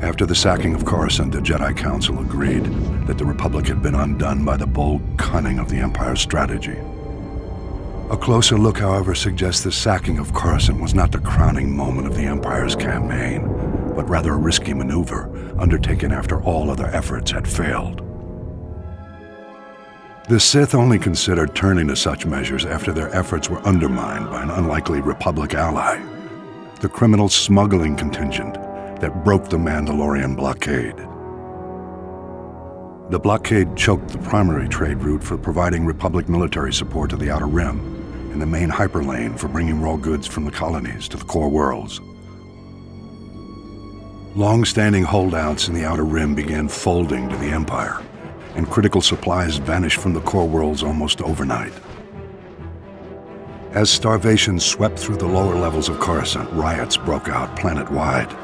After the sacking of Coruscant, the Jedi Council agreed that the Republic had been undone by the bold cunning of the Empire's strategy. A closer look, however, suggests the sacking of Coruscant was not the crowning moment of the Empire's campaign, but rather a risky maneuver undertaken after all other efforts had failed. The Sith only considered turning to such measures after their efforts were undermined by an unlikely Republic ally, the criminal smuggling contingent that broke the Mandalorian blockade. The blockade choked the primary trade route for providing Republic military support to the Outer Rim and the main hyperlane for bringing raw goods from the colonies to the core worlds. Long-standing holdouts in the Outer Rim began folding to the Empire, and critical supplies vanished from the core worlds almost overnight. As starvation swept through the lower levels of Coruscant, riots broke out planet-wide.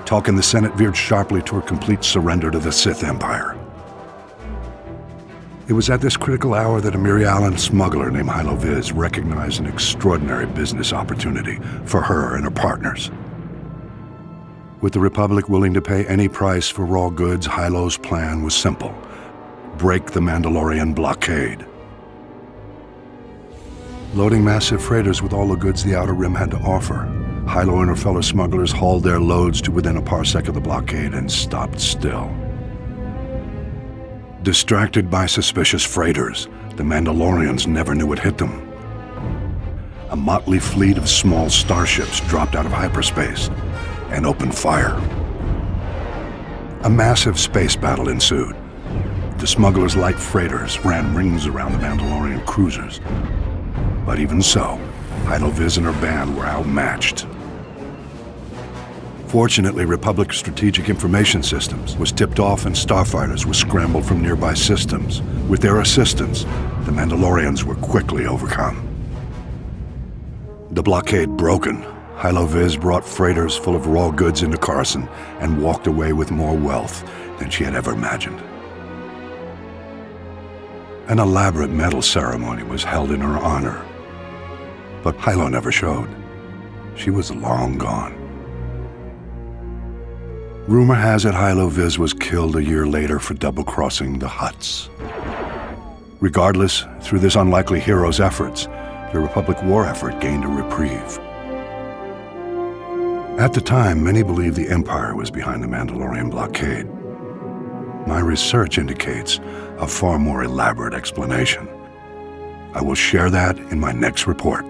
Talk in the Senate veered sharply toward complete surrender to the Sith Empire. It was at this critical hour that a Mirialan smuggler named Hylo Viz recognized an extraordinary business opportunity for her and her partners. With the Republic willing to pay any price for raw goods, Hylo's plan was simple: break the Mandalorian blockade. Loading massive freighters with all the goods the Outer Rim had to offer, Hylo and her fellow smugglers hauled their loads to within a parsec of the blockade and stopped still. Distracted by suspicious freighters, the Mandalorians never knew what hit them. A motley fleet of small starships dropped out of hyperspace and opened fire. A massive space battle ensued. The smugglers' light freighters ran rings around the Mandalorian cruisers. But even so, Hylo Viz and her band were outmatched. Fortunately, Republic Strategic Information Systems was tipped off and starfighters were scrambled from nearby systems. With their assistance, the Mandalorians were quickly overcome. The blockade broken, Hylo Viz brought freighters full of raw goods into Coruscant and walked away with more wealth than she had ever imagined. An elaborate medal ceremony was held in her honor, but Hylo never showed. She was long gone. Rumor has it Hylo Viz was killed a year later for double-crossing the Hutts. Regardless, through this unlikely hero's efforts, the Republic war effort gained a reprieve. At the time, many believed the Empire was behind the Mandalorian blockade. My research indicates a far more elaborate explanation. I will share that in my next report.